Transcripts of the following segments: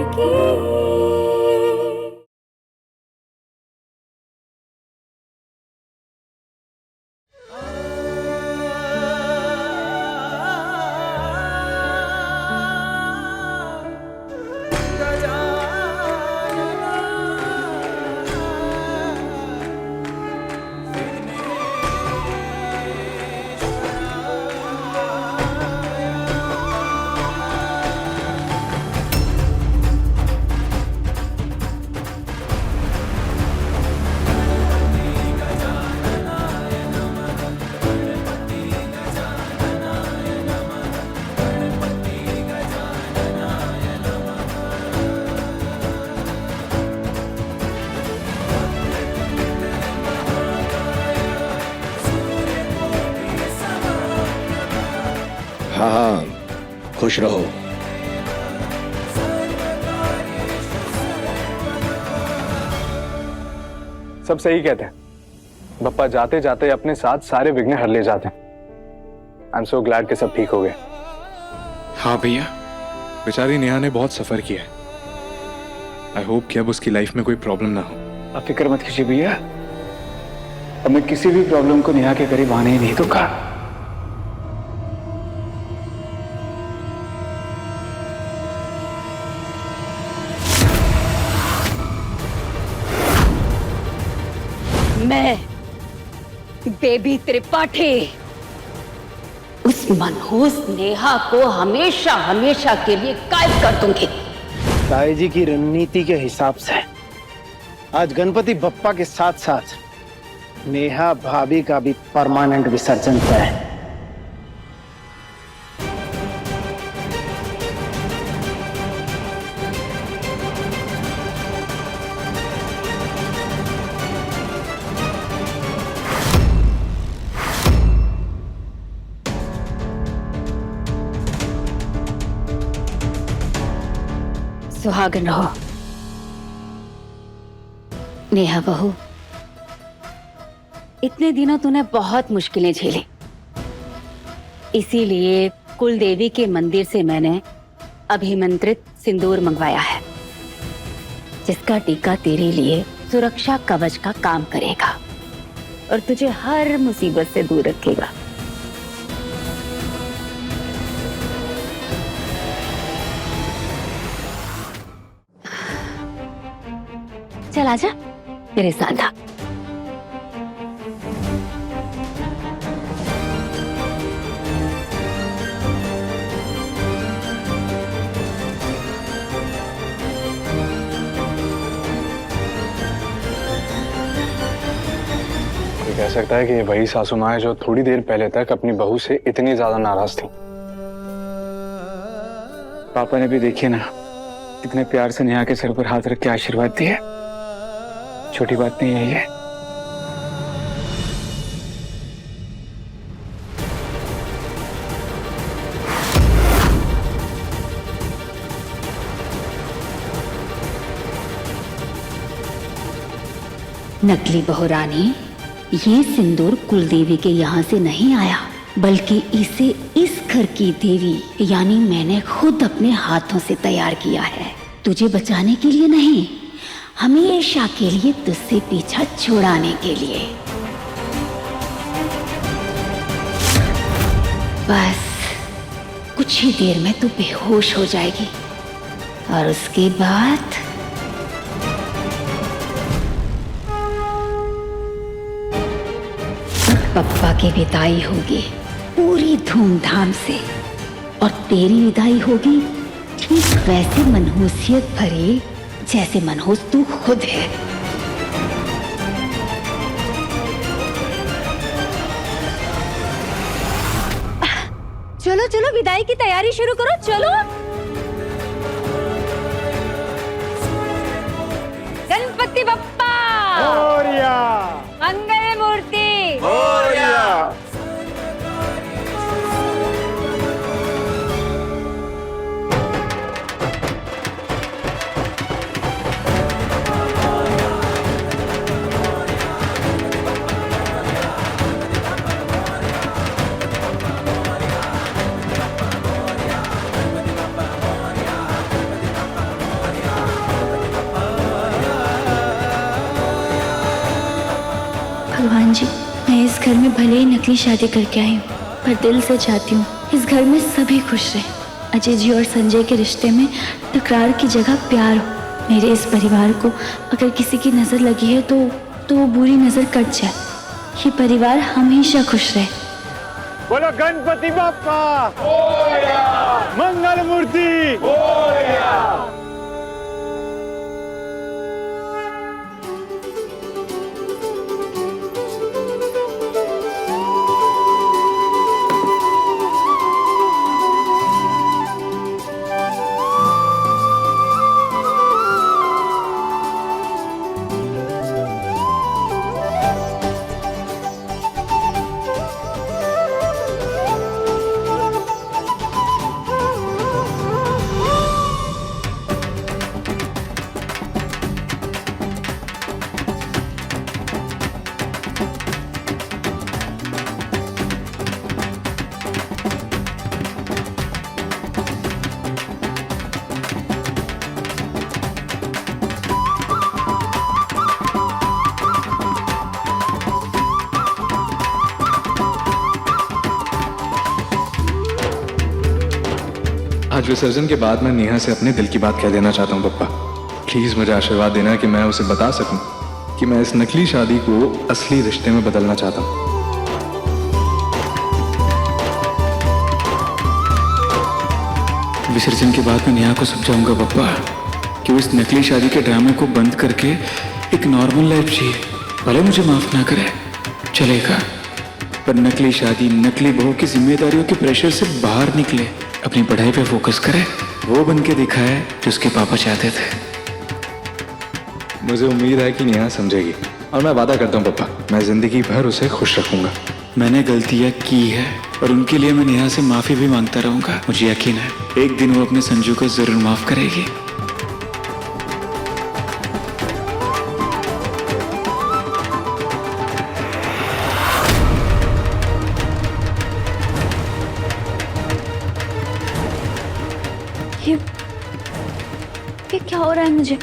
जिंदगी। हाँ हाँ, खुश रहो। सब सही कहते हैं। बप्पा जाते जाते अपने साथ सारे विघ्न हर ले जाते हैं। आई एम सो ग्लैड कि सब ठीक हो गए। हाँ भैया, बेचारी नेहा ने बहुत सफर किया है। आई होप कि अब उसकी लाइफ में कोई प्रॉब्लम ना हो। आप फिक्र मत कीजिए भैया, अब मैं किसी भी प्रॉब्लम को नेहा के करीब आने ही नहीं दूंगा। मैं बेबी त्रिपाठी उस मनहूस नेहा को हमेशा हमेशा के लिए गायब कर दूंगी। ताई जी की रणनीति के हिसाब से आज गणपति बप्पा के साथ साथ नेहा भाभी का भी परमानेंट विसर्जन तय है। सुहागन रहो नेहा बहू। इतने दिनों तूने बहुत मुश्किलें झेली, इसीलिए कुल देवी के मंदिर से मैंने अभिमंत्रित सिंदूर मंगवाया है, जिसका टीका तेरे लिए सुरक्षा कवच का काम करेगा और तुझे हर मुसीबत से दूर रखेगा। चल आजा मेरे साथ आ। कोई कह सकता है कि ये वही सासू माँ है जो थोड़ी देर पहले तक अपनी बहू से इतनी ज्यादा नाराज थी। पापा ने भी देखिए ना कितने प्यार से नेहा के सर पर हाथ रख के आशीर्वाद दिया। छोटी बात नहीं है ये। नकली बहुरानी, ये सिंदूर कुलदेवी के यहाँ से नहीं आया, बल्कि इसे इस घर की देवी यानी मैंने खुद अपने हाथों से तैयार किया है। तुझे बचाने के लिए नहीं, हमेशा के लिए तुझसे पीछा छुड़ाने के लिए। बस कुछ ही देर में तू बेहोश हो जाएगी और उसके बाद पप्पा की विदाई होगी पूरी धूमधाम से, और तेरी विदाई होगी ठीक वैसे मनहूसियत भरे जैसे मनहूस तू खुद है। चलो चलो विदाई की तैयारी शुरू करो, चलो। गणपति बप्पा मोरया, मंगल मूर्ति मोरया। घर में भले ही नकली शादी करके आई हूँ, पर दिल से चाहती हूँ इस घर में सभी खुश रहे। अजय जी और संजय के रिश्ते में तकरार की जगह प्यार हो। मेरे इस परिवार को अगर किसी की नजर लगी है तो वो बुरी नजर कट जाए। ये परिवार हमेशा खुश रहे। बोलो गणपति बाप्पा मंगल मूर्ति। आज विसर्जन के बाद मैं नेहा से अपने दिल की बात कह देना चाहता हूँ पप्पा। प्लीज मुझे आशीर्वाद देना कि मैं उसे बता सकूं कि मैं इस नकली शादी को असली रिश्ते में बदलना चाहता हूँ। विसर्जन के बाद मैं नेहा को समझाऊंगा पप्पा कि वो इस नकली शादी के ड्रामे को बंद करके एक नॉर्मल लाइफ जिए। भले मुझे माफ ना करे चलेगा, पर नकली शादी, नकली बहू की जिम्मेदारियों के प्रेशर से बाहर निकले, अपनी पढ़ाई पे फोकस करे, वो बन के दिखाए जो उसके पापा चाहते थे। मुझे उम्मीद है कि नेहा समझेगी और मैं वादा करता हूँ पप्पा, मैं जिंदगी भर उसे खुश रखूंगा। मैंने गलतियां की है और उनके लिए मैं नेहा से माफी भी मांगता रहूंगा। मुझे यकीन है एक दिन वो अपने संजू को जरूर माफ करेगी। ये क्या हो रहा है मुझे?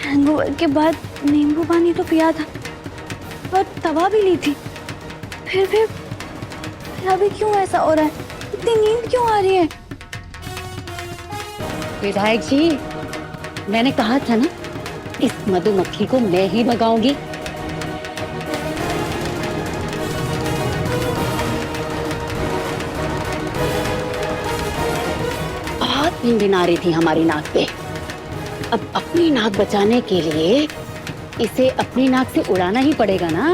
हैंगओवर के बाद नींबू पानी तो पिया था और दवा भी ली थी, फिर अभी क्यों ऐसा हो रहा है? इतनी नींद क्यों आ रही है? विधायक जी, मैंने कहा था ना, इस मधुमक्खी को मैं ही भगाऊंगी। बहुत भिन आ रही थी हमारी नाक पे। अब अपनी नाक बचाने के लिए इसे अपनी नाक से उड़ाना ही पड़ेगा ना।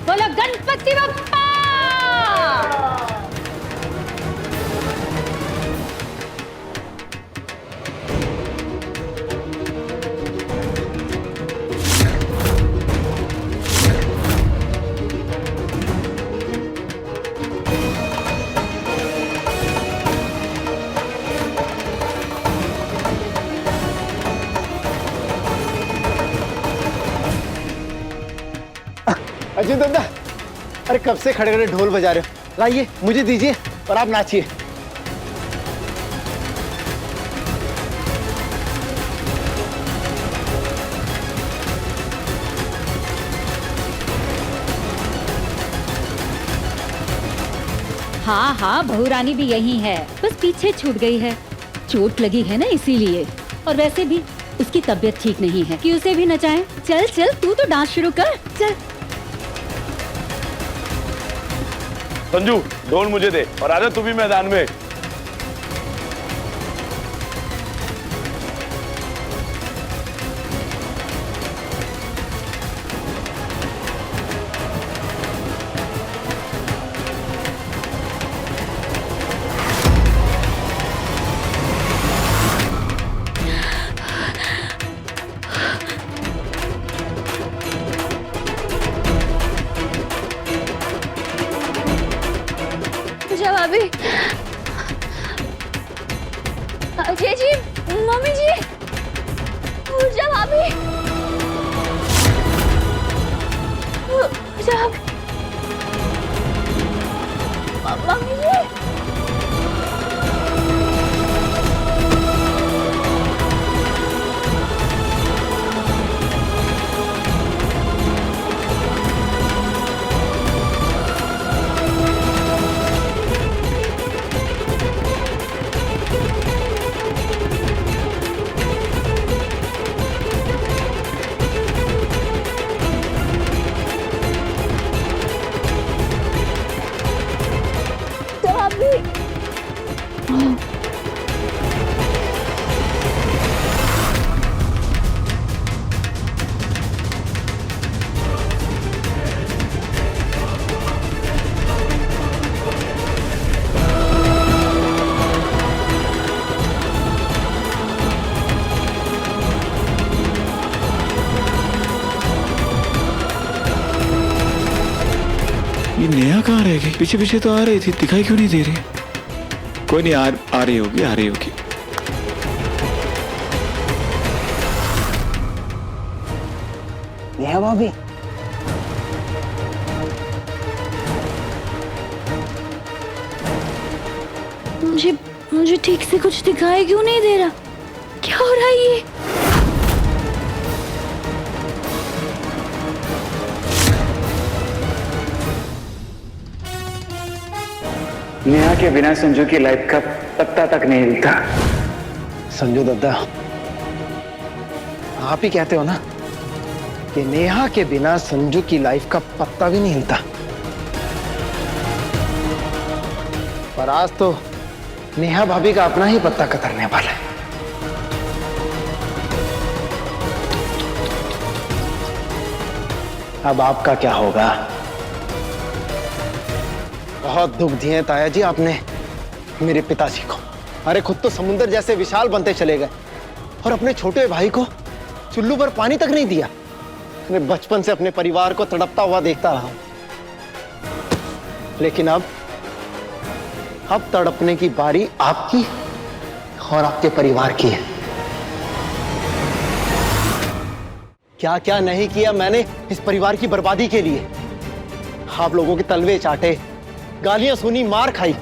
बोलो गणपति बप्पा। अजय दादा, अरे कब से खड़े खड़े ढोल बजा रहे हो? लाइए मुझे दीजिए और आप नाचिए। हाँ हाँ, बहू रानी भी यही है, बस पीछे छूट गई है। चोट लगी है ना इसीलिए, और वैसे भी उसकी तबीयत ठीक नहीं है कि उसे भी नचाएं। चल चल, तू तो डांस शुरू कर, चल। संजू, ढोल मुझे दे और आजा तू भी मैदान में। भाभी, अजय जी, मम्मी जी, पूजा भाभी, पूजा भाभी, मम्मी जी। नेहा कहाँ रह गई? पीछे पीछे तो आ रही थी, दिखाई क्यों नहीं दे रही? कोई नहीं, आ रही होगी, आ रही होगी। नेहा भाभी, मुझे ठीक से कुछ दिखाई क्यों नहीं दे रहा? क्या हो रहा है ये? नेहा के बिना संजू की लाइफ का पत्ता तक नहीं हिलता। संजू दादा, आप ही कहते हो ना कि नेहा के बिना संजू की लाइफ का पत्ता भी नहीं हिलता। पर आज तो नेहा भाभी का अपना ही पत्ता कतरने वाला है। अब आपका क्या होगा? बहुत दुख दिए ताया जी आपने मेरे पिताजी को। अरे खुद तो समुद्र जैसे विशाल बनते चले गए और अपने छोटे भाई को चुल्लू पर पानी तक नहीं दिया। मैं बचपन से अपने परिवार को तड़पता हुआ देखता रहा, लेकिन अब तड़पने की बारी आपकी और आपके परिवार की है। क्या क्या नहीं किया मैंने इस परिवार की बर्बादी के लिए। आप लोगों के तलवे चाटे, गालियां सुनी, मार खाई,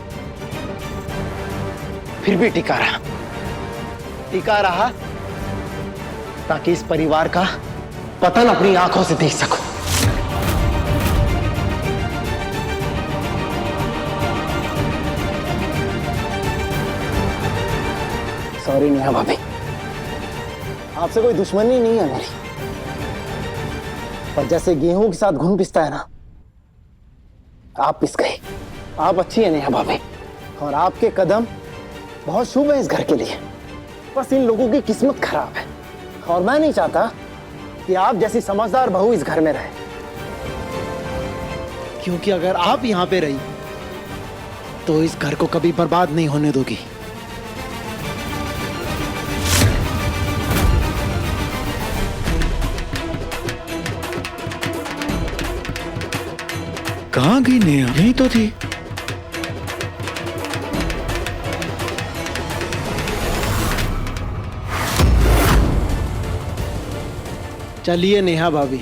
फिर भी टिका रहा ताकि इस परिवार का पतन अपनी आंखों से देख सकूं। सॉरी नेहा भाभी, आपसे कोई दुश्मनी नहीं है मेरी, पर जैसे गेहूं के साथ घुन पिसता है ना, आप पिस गए। आप अच्छी है नेहा भाभी, और आपके कदम बहुत शुभ है इस घर के लिए। बस इन लोगों की किस्मत खराब है, और मैं नहीं चाहता कि आप जैसी समझदार बहू इस घर में रहे, क्योंकि अगर आप यहां पे रही तो इस घर को कभी बर्बाद नहीं होने दोगी। कहाँ गई नेहा? यहीं तो थी। चलिए नेहा भाभी,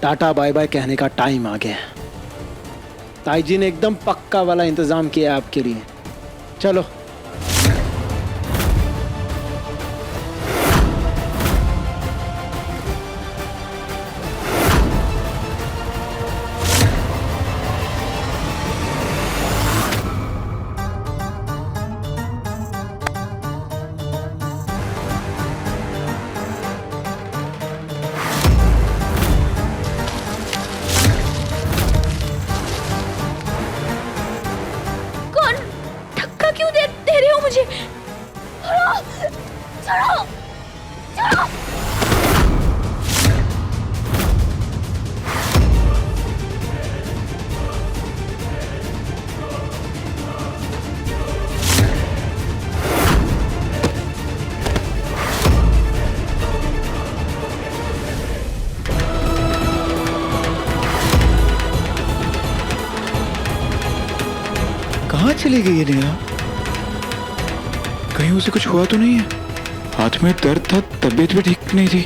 टाटा बाय बाय कहने का टाइम आ गया। ताई जी ने एकदम पक्का वाला इंतजाम किया है आपके लिए। चलो। कहाँ चली गई है नेहा? कहीं उसे कुछ हुआ तो नहीं है? हाथ में दर्द था, तबीयत भी ठीक नहीं थी,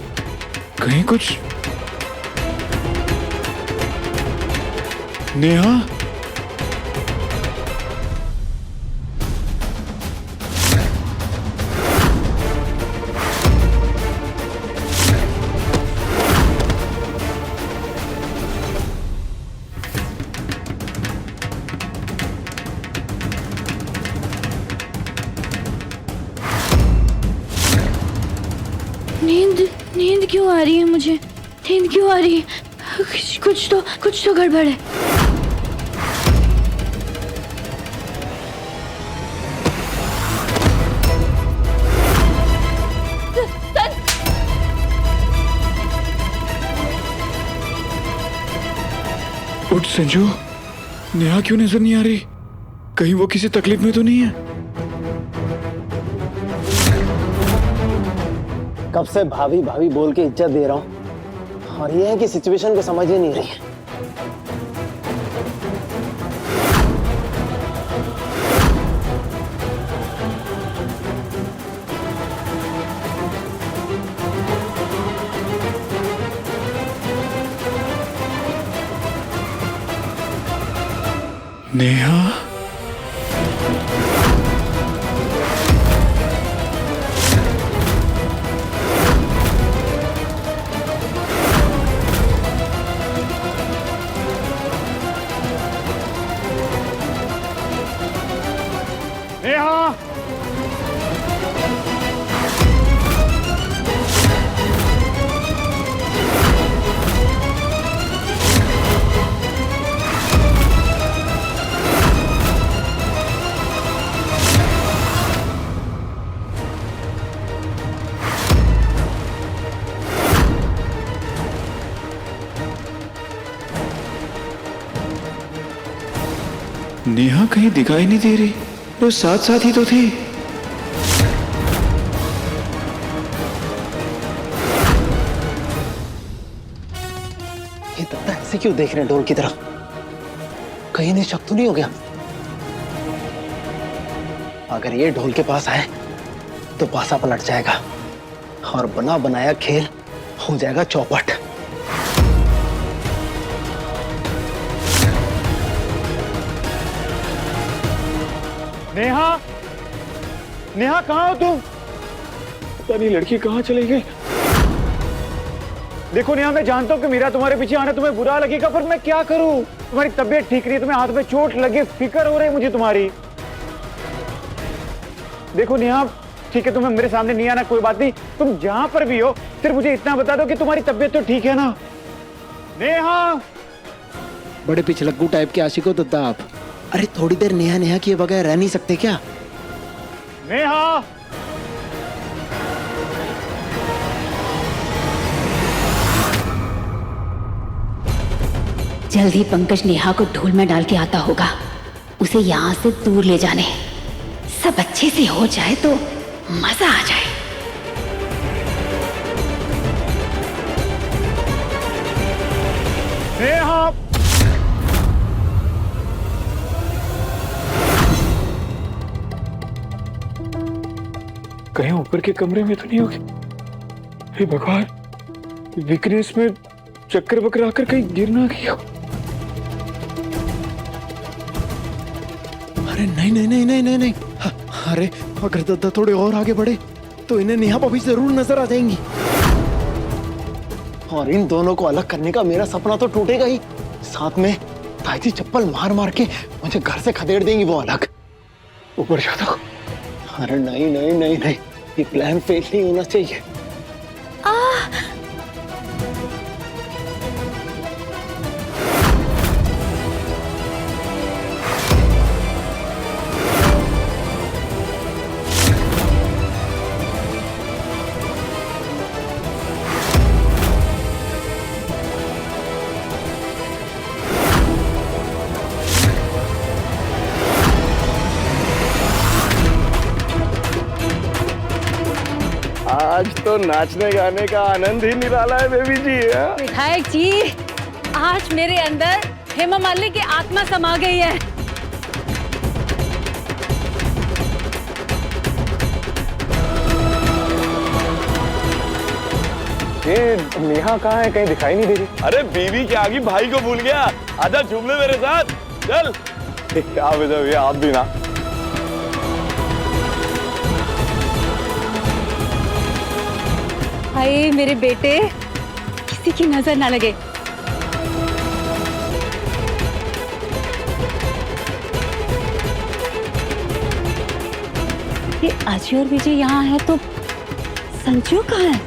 कहीं कुछ? नेहा, नींद क्यों आ रही है मुझे? नींद क्यों आ रही है? कुछ तो गड़बड़ है। उठ संजू, नेहा क्यों नजर नहीं आ रही? कहीं वो किसी तकलीफ में तो नहीं है? कब से भाभी भाभी बोल के इज्जत दे रहा हूं, और ये है कि सिचुएशन को समझ ही नहीं रही है। नेहा, नेहा, नेहा कहीं दिखाई नहीं दे रही। वो साथ साथ ही तो थी। ये दत्ता ऐसे क्यों देख रहे हैं ढोल की तरफ? कहीं नहीं शक तो नहीं हो गया? अगर ये ढोल के पास आए तो पासा पलट जाएगा और बना बनाया खेल हो जाएगा चौपट। नेहा, नेहा कहाँ हो तुम? पता नहीं लड़की कहाँ चली गई। देखो नेहा, मैं जानता हूँ कि मेरा तुम्हारे पीछे आना तुम्हें बुरा लगेगा, पर मैं क्या करूँ? तुम्हारी तबीयत ठीक नहीं है, तुम्हें हाथ में चोट लगी, फिक्र हो रही है मुझे तुम्हारी। देखो नेहा, ठीक है तुम्हें मेरे सामने नहीं आना, कोई बात नहीं। तुम जहां पर भी हो सिर्फ मुझे इतना बता दो कि तुम्हारी तबीयत तो ठीक है ना? नेहा, बड़े पिछलग्गू टाइप के आशिक हो दत्ता आप। अरे थोड़ी देर नेहा नेहा किए बगैर रह नहीं सकते क्या? नेहा, जल्दी पंकज नेहा को ढोल में डाल के आता होगा। उसे यहाँ से दूर ले जाने, सब अच्छे से हो जाए तो मजा आ जाए। नेहा, कहीं ऊपर के कमरे में तो नहीं होगी? हे भगवान, वीकनेस में चक्कर वक्कर आकर कहीं गिर ना गया। अरे नहीं नहीं नहीं नहीं नहीं नहीं। अरे अगर दत्ता थोड़े और आगे बढ़े तो इन्हें नेहा भाभी जरूर नजर आ जाएंगी और इन दोनों को अलग करने का मेरा सपना तो टूटेगा ही, साथ में ताजी चप्पल मार मार के मुझे घर से खदेड़ देंगी वो अलग। ऊपर जाता। अरे नहीं नहीं नहीं नहीं, ये प्लान फेल नहीं होना चाहिए। आज तो नाचने गाने का आनंद ही निराला है बेबी जी। विधायक जी, आज मेरे अंदर हेमा मालिनी की आत्मा समा गई है। ये नेहा कहाँ है? कहीं दिखाई नहीं दे रही। अरे बीवी के आगे भाई को भूल गया। आजा झूम ले मेरे साथ, चल। क्या वजह है, आप भी ना। हाय मेरे बेटे, किसी की नजर ना लगे। ये अजय और विजय यहाँ है तो संजू कहाँ है?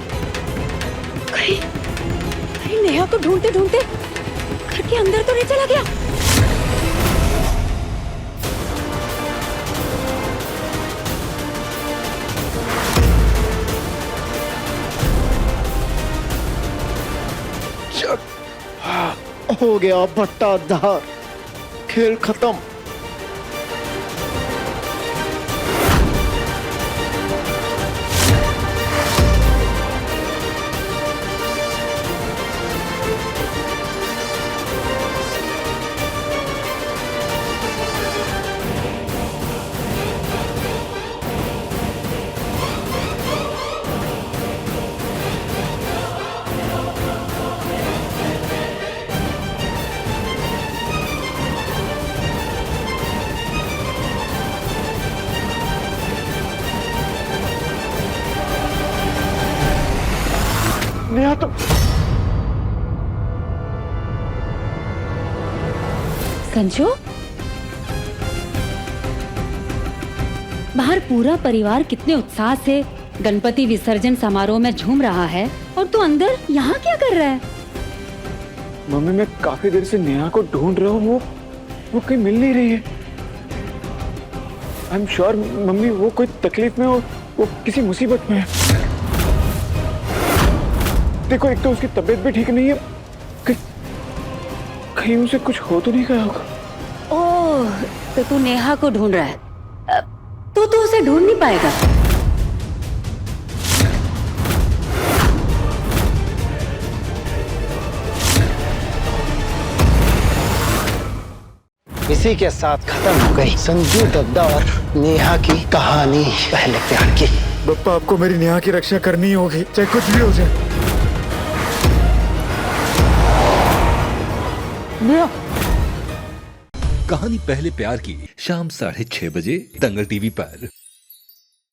कहीं नेहा को ढूंढते ढूंढते घर के अंदर तो नहीं चला गया? हो गया बट्टाधार, खेल खत्म। नेहा तो संजू, बाहर पूरा परिवार कितने उत्साह से गणपति विसर्जन समारोह में झूम रहा है और तू अंदर यहाँ क्या कर रहा है? मम्मी, मैं काफी देर से नेहा को ढूंढ रहा हूँ, वो कहीं मिल नहीं रही है। आई एम श्योर मम्मी वो कोई तकलीफ में हो, वो किसी मुसीबत में है। देखो, एक तो उसकी तबीयत भी ठीक नहीं है, कहीं उसे कुछ हो तो नहीं गया होगा। ओह, तो तू नेहा को ढूंढ रहा है। तो उसे ढूंढ नहीं पाएगा। इसी के साथ खत्म हो गई संजू दद्दा और नेहा की कहानी पहले प्यार की। बप्पा, आपको मेरी नेहा की रक्षा करनी होगी, चाहे कुछ भी हो जाए। नेहा। कहानी पहले प्यार की शाम 6:30 बजे दंगल टीवी पर।